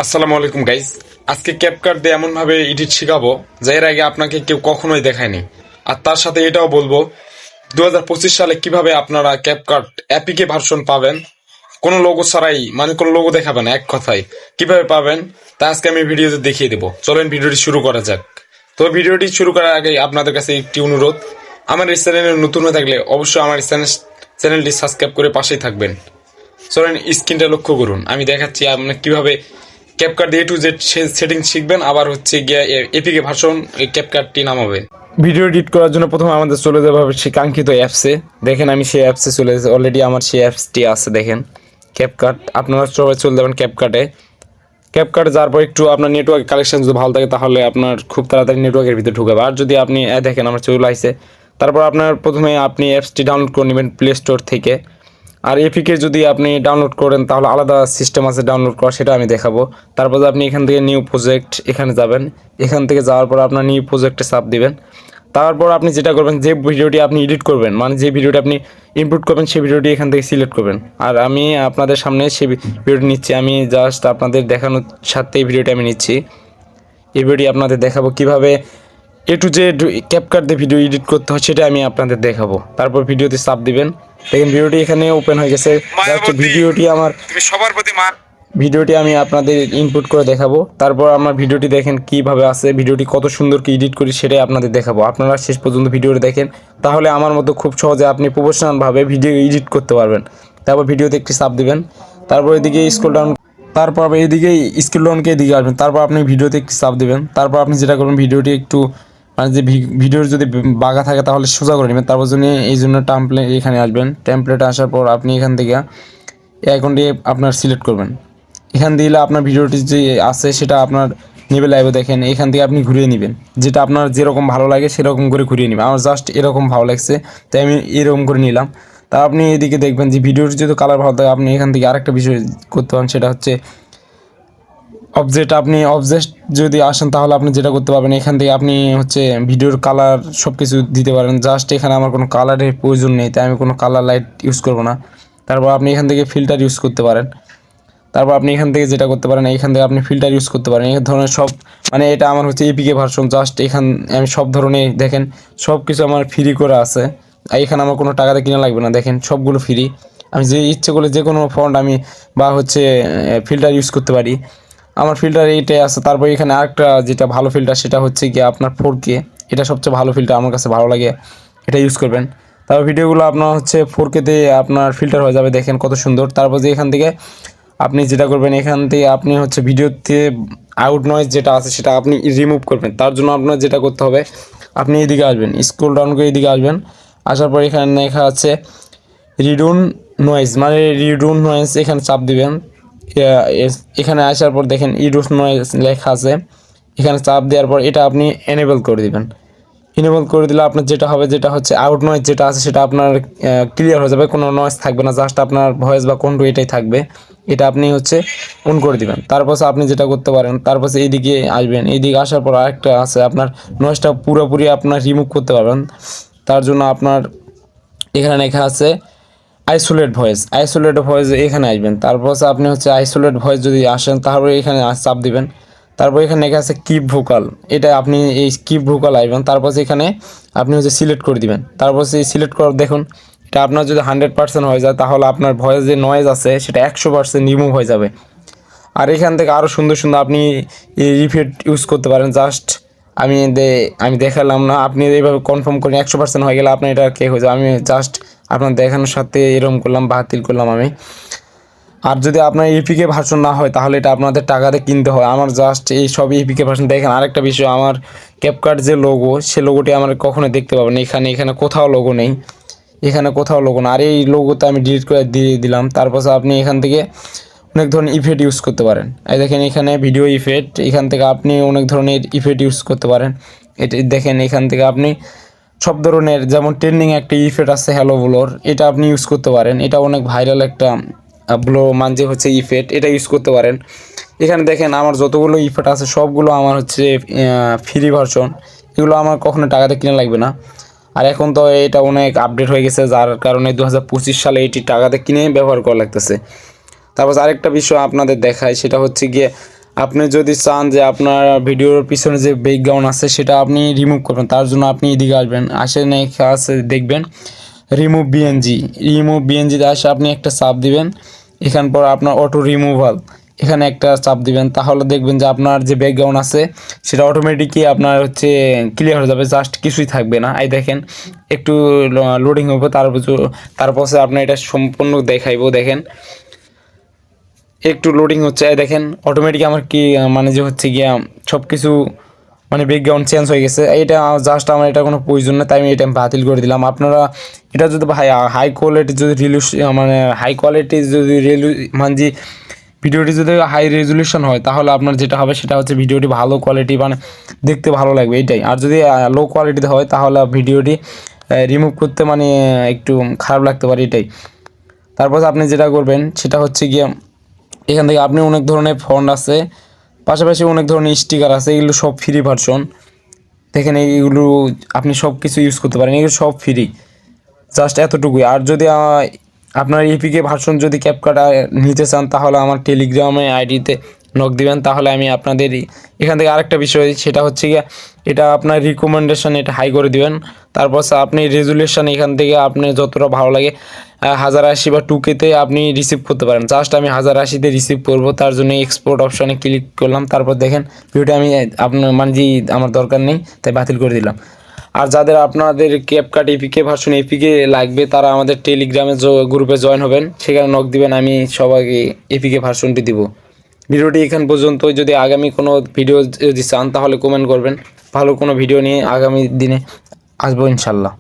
আসসালামু আলাইকুম গাইজ। আজকে ক্যাপকাট দিয়ে এমন ভাবে এডিট শেখাবো যা এর আগে আপনাকে কেউ কখনোই দেখায়নি। আর তার সাথে এটাও বলবো 2025 সালে কিভাবে আপনারা ক্যাপকাট অ্যাপিকে ভার্সন পাবেন কোনো লোগো ছাড়াই, মানে কোনো লোগো দেখাবে না, এক কথায় কিভাবে পাবেন তা আজকে আমি ভিডিওতে দেখিয়ে দেবো। চলেন ভিডিওটি শুরু করা যাক। তো ভিডিওটি শুরু করার আগে আপনাদের কাছে একটি অনুরোধ, আমার এই চ্যানেলে নতুন হয়ে থাকলে অবশ্যই আমার চ্যানেলটি সাবস্ক্রাইব করে পাশেই থাকবেন। চলেন স্ক্রিনটা লক্ষ্য করুন, আমি দেখাচ্ছি আপনার কিভাবে CapCut A to Z setting শিখবেন, আবার হচ্ছে গিয়ে এপিকে ভার্সন এই ক্যাপকাটটি নামাবেন। ভিডিও এডিট করার জন্য প্রথমে আমাদের চলে যাবে সেই কাঙ্ক্ষিত অ্যাপসে। দেখেন আমি সেই অ্যাপসে চলে যাচ্ছি, অলরেডি আমার সেই অ্যাপসটি আছে। দেখেন ক্যাপকাট, আপনারা সবাই চলে যাবেন ক্যাপকাটে। ক্যাপকাটে যাওয়ার পর একটু আপনার নেটওয়ার্ক কালেকশন যদি ভালো থাকে তাহলে আপনার খুব তাড়াতাড়ি নেটওয়ার্কের ভিতরে ঢুকাবে। আর যদি আপনি দেখেন আমার চলে আসছে, তারপর আপনার প্রথমে আপনি অ্যাপসটি ডাউনলোড করে নেবেন প্লে স্টোর থেকে। আর এপিকে যদি আপনি ডাউনলোড করেন তাহলে আলাদা সিস্টেম আছে ডাউনলোড করা, সেটা আমি দেখাবো। তারপর আপনি এখান থেকে নিউ প্রজেক্ট এখানে যাবেন, এখান থেকে যাওয়ার পর আপনার নিউ প্রজেক্টে চাপ দিবেন। তারপর আপনি যেটা করবেন, যে ভিডিওটি আপনি এডিট করবেন, মানে যে ভিডিওটি আপনি ইনপুট করবেন সেই ভিডিওটি এখান থেকে সিলেক্ট করবেন। আর আমি আপনাদের সামনে সেই ভিডিওটি নিচ্ছি, আমি জাস্ট আপনাদের দেখানোর সাথে এই ভিডিওটি আমি নিচ্ছি। এই ভিডিওটি আপনাদের দেখাবো কিভাবে এ টু জেড ক্যাপকাট দিয়ে ভিডিও এডিট করতে হয়, সেটা আমি আপনাদের দেখাবো। তারপর ভিডিওতে চাপ দিবেন। দেখেন ভিডিওটি এখানে ওপেন হয়ে গেছে। ভিডিওটি আমি আপনাদের ইনপুট করে দেখাবো। তারপর আমার ভিডিওটি দেখেন কিভাবে আছে, ভিডিওটি কত সুন্দর কি এডিট করি সেটাই আপনাদের দেখাবো। আপনারা শেষ পর্যন্ত ভিডিওটি দেখেন, তাহলে আমার মতো খুব সহজে আপনি প্রফেশনালভাবে ভিডিও এডিট করতে পারবেন। তারপর ভিডিওতে একটি চাপ দিবেন, তারপর এদিকে স্ক্রল ডাউন, তারপর এইদিকে স্ক্রল ডাউনকে এদিকে আসবেন, তারপর আপনি ভিডিওতে একটি চাপ দিবেন। তারপর আপনি যেটা করবেন, ভিডিওটি একটু মানে যে ভিডিওর যদি বাঁকা থাকে তাহলে সোজা করে নেবেন। তারপর জন্য এই জন্য টেমপ্লেট এখানে আসবেন, টেমপ্লেটে আসার পর আপনি এখান থেকে আইকনটি আপনার সিলেক্ট করবেন। এখান দিলে আপনার ভিডিওটি যে আছে সেটা আপনার নেবে লাইভে। দেখেন এখান থেকে আপনি ঘুরিয়ে নেবেন, যেটা আপনার যেরকম ভালো লাগে সেরকম করে ঘুরিয়ে নেবেন। আমার জাস্ট এরকম ভালো লাগছে তাই আমি এরকম করে নিলাম। তা আপনি এদিকে দেখবেন যে ভিডিওর যদি কালার ভালো থাকে, আপনি এখান থেকে আরেকটা বিষয় করতে পারেন, সেটা হচ্ছে অবজেক্ট। আপনি অবজেক্ট যদি আসেন তাহলে আপনি যেটা করতে পারবেন, এখান থেকে আপনি হচ্ছে ভিডিওর কালার সব কিছু দিতে পারেন। জাস্ট এখানে আমার কোনো কালারের প্রয়োজন নেই, তাই আমি কোনো কালার লাইট ইউজ করব না। তারপর আপনি এখান থেকে ফিল্টার ইউজ করতে পারেন। তারপর আপনি এখান থেকে যেটা করতে পারেন, এখান থেকে আপনি ফিল্টার ইউজ করতে পারেন। এই ধরনের সব, মানে এটা আমার হচ্ছে এপিকে ভার্সন। জাস্ট এখান আমি সব ধরনের দেখেন সব কিছু আমার ফ্রি করে আছে। এখানে আমার কোনো টাকাতে কিনা লাগবে না, দেখেন সবগুলো ফ্রি। আমি যে ইচ্ছে করলে যে কোনো ফন্ট আমি বা হচ্ছে ফিল্টার ইউজ করতে পারি। আমার ফিল্টার এইটাই আছে। তারপর এখানে আরেকটা যেটা ভালো ফিল্টার সেটা হচ্ছে গিয়ে আপনার 4K, এটা সবচেয়ে ভালো ফিল্টার, আমার কাছে ভালো লাগে, এটা ইউজ করবেন। তারপর ভিডিওগুলো আপনার হচ্ছে 4K-তে আপনার ফিল্টার হয়ে যাবে, দেখেন কত সুন্দর। তারপর যে এখান থেকে আপনি যেটা করবেন, এখান থেকে আপনি হচ্ছে ভিডিওতে আউট নয়েজ যেটা আছে সেটা আপনি রিমুভ করবেন। তার জন্য আপনার যেটা করতে হবে, আপনি এদিকে আসবেন, স্ক্রল ডাউন করে এদিকে আসবেন। আসার পর এখানে লেখা আছে রিডুন নয়েজ, মানে রিডুন নয়েজ, এখানে চাপ দিবেন। এখানে আসার পর দেখেন রিডুন নয়েজ লেখা আছে, এখানে চাপ দেওয়ার পর এটা আপনি এনেবল করে দিবেন। এনেবল করে দিলে আপনার যেটা হবে, যেটা হচ্ছে আউট নয়েজ যেটা আছে সেটা আপনার ক্লিয়ার হয়ে যাবে, কোনো নয়েজ থাকবে না, জাস্ট আপনার ভয়েস বা কন্ট্রো এটাই থাকবে। এটা আপনি হচ্ছে অন করে দিবেন। তারপর আপনি যেটা করতে পারেন, তারপর এইদিকে আসবেন, এইদিকে আসার পর আরেকটা আছে, আপনার নয়েজটা পুরোপুরি আপনার রিমুভ করতে পারবেন। তার জন্য আপনার এখানে লেখা আছে আইসোলেট ভয়েস, আইসোলেট ভয়েস এখানে আসবেন। তারপর আপনি হচ্ছে আইসোলেট ভয়েস যদি আসেন তাহলে এখানে চাপ দিবেন। তারপর এখানে লেখা আছে কিপ ভোকাল, এটা আপনি এই কিপ ভোকাল আসবেন। তারপর এখানে আপনি হচ্ছে সিলেক্ট করে দিবেন। তারপর সেই সিলেক্ট করার দেখুন, এটা আপনার যদি 100% হয়ে যায় তাহলে আপনার ভয়েস যে নয়েজ আছে সেটা 100% রিমুভ হয়ে যাবে। আর এখান থেকে আরও সুন্দর সুন্দর আপনি ইফেক্ট ইউজ করতে পারেন। জাস্ট আমি দেখালাম না, আপনি এইভাবে কনফার্ম করেন 100% হয়ে গেলে আপনার এটা কে হয়ে যাবে। আমি জাস্ট আপনার দেখানোর সাথে এরকম করলাম, বাতিল করলাম আমি। আর যদি আপনার এপিকে ভার্সন না হয় তাহলে এটা আপনাদের টাকাতে কিনতে হয়। আমার জাস্ট এই সব এপিকে ভার্সন। দেখেন আরেকটা বিষয়, আমার ক্যাপকাট যে লোগো, সে লোগোটি আমার কখনো দেখতে পাবেন এখানে কোথাও লোগো নেই, এখানে কোথাও লোগো না। আর এই লোগোতে আমি ডিলিট করে দিয়ে দিলাম। তারপর আপনি এখান থেকে অনেক ধরনের ইফেক্ট ইউজ করতে পারেন। এই দেখেন এখানে ভিডিও ইফেক্ট, এখান থেকে আপনি অনেক ধরনের ইফেক্ট ইউজ করতে পারেন। এটা দেখেন এখান থেকে আপনি সব ধরনের, যেমন ট্রেন্ডিং একটা ইফেক্ট আছে হ্যালো ব্লোর, এটা আপনি ইউজ করতে পারেন। এটা অনেক ভাইরাল একটা ব্লো মানে হচ্ছে ইফেক্ট, এটা ইউজ করতে পারেন। এখানে দেখেন আমার যতগুলো ইফেক্ট আছে সবগুলো আমার হচ্ছে ফ্রি ভার্সন, এগুলো আমার কখনো টাকাতে কিনে লাগবে না। আর এখন তো এটা অনেক আপডেট হয়ে গেছে, যার কারণে 2025 সালে এটি টাকাতে কিনে ব্যবহার করা লাগতেছে। তারপর আরেকটা বিষয় আপনাদের দেখায়, সেটা হচ্ছে গিয়ে আপনি যদি চান যে আপনার ভিডিওর পিছনে যে ব্যাকগ্রাউন্ড আছে সেটা আপনি রিমুভ করবেন, তার জন্য আপনি এদিকে আসবেন, আসেন এখানে আছে দেখবেন রিমুভ বিএনজিতে আসে আপনি একটা চাপ দিবেন। এখান পর আপনার অটো রিমুভাল এখানে একটা চাপ দিবেন, তাহলে দেখবেন যে আপনার যে ব্যাকগ্রাউন্ড আছে সেটা অটোমেটিকই আপনার হচ্ছে ক্লিয়ার হয়ে যাবে, জাস্ট কিছুই থাকবে না। এই দেখেন একটু লোডিং হবে, তারপর আপনি এটা সম্পূর্ণ দেখাইবো। দেখেন একটু লোডিং হচ্ছে, এই দেখেন অটোমেটিক আমার কি মানে যে হচ্ছে গিয়া সব কিছু মানে ব্যাকগ্রাউন্ড চেঞ্জ হয়ে গেছে। এটা জাস্ট আমার এটা কোনো প্রয়োজন না, তাই আমি এটা বাতিল করে দিলাম। আপনারা এটা যদি হাই কোয়ালিটি যদি মানে হাই কোয়ালিটি যদি মানে যে ভিডিওটি যদি হাই রেজলিউশন হয় তাহলে আপনার যেটা হবে সেটা হচ্ছে ভিডিওটি ভালো কোয়ালিটি মানে দেখতে ভালো লাগবে এটাই। আর যদি লো কোয়ালিটিতে হয় তাহলে ভিডিওটি রিমুভ করতে মানে একটু খারাপ লাগতে পারে এটাই। তারপর আপনি যেটা করবেন সেটা হচ্ছে গিয়ে এখান থেকে আপনি অনেক ধরনের ফন্ট আছে, পাশাপাশি অনেক ধরনের স্টিকার আছে, এগুলো সব ফ্রি ভার্সন। দেখেন এইগুলো আপনি সব কিছু ইউজ করতে পারেন, এগুলো সব ফ্রি, জাস্ট এতটুকুই। আর যদি আপনার এপিকে ভার্সন যদি ক্যাপকাট নিতে চান তাহলে আমার টেলিগ্রামে আইডিতে নক দিবেন, তাহলে আমি আপনাদের এখান থেকে আরেকটা বিষয় সেটা হচ্ছে গিয়ে এটা আপনার রিকমেন্ডেশন এটা হাই করে দিবেন। তারপর আপনি রেজুলেশন এখান থেকে আপনি যতটা ভালো লাগে 1080 বা 2K-তে আপনি রিসিভ করতে পারেন। জাস্ট আমি 1080-তে রিসিভ করব, তার জন্য এক্সপোর্ট অপশানে ক্লিক করলাম। তারপর দেখেন ভিডিওটা আমি আপনার মানে যে আমার দরকার নেই তাই বাতিল করে দিলাম। আর যাদের আপনাদের ক্যাপকাট এপিকে ভার্সন এপিকে লাগবে তারা আমাদের টেলিগ্রামে গ্রুপে জয়েন হবেন, সেখানে নক দিবেন, আমি সবাইকে এপিকে ভার্সনটি দিব। ভিডিওটি এখান পর্যন্তই। যদি আগামী কোনো ভিডিও যদি চান তাহলে কমেন্ট করবেন, ভালো কোনো ভিডিও নিয়ে আগামী দিনে আসবো ইনশাল্লাহ।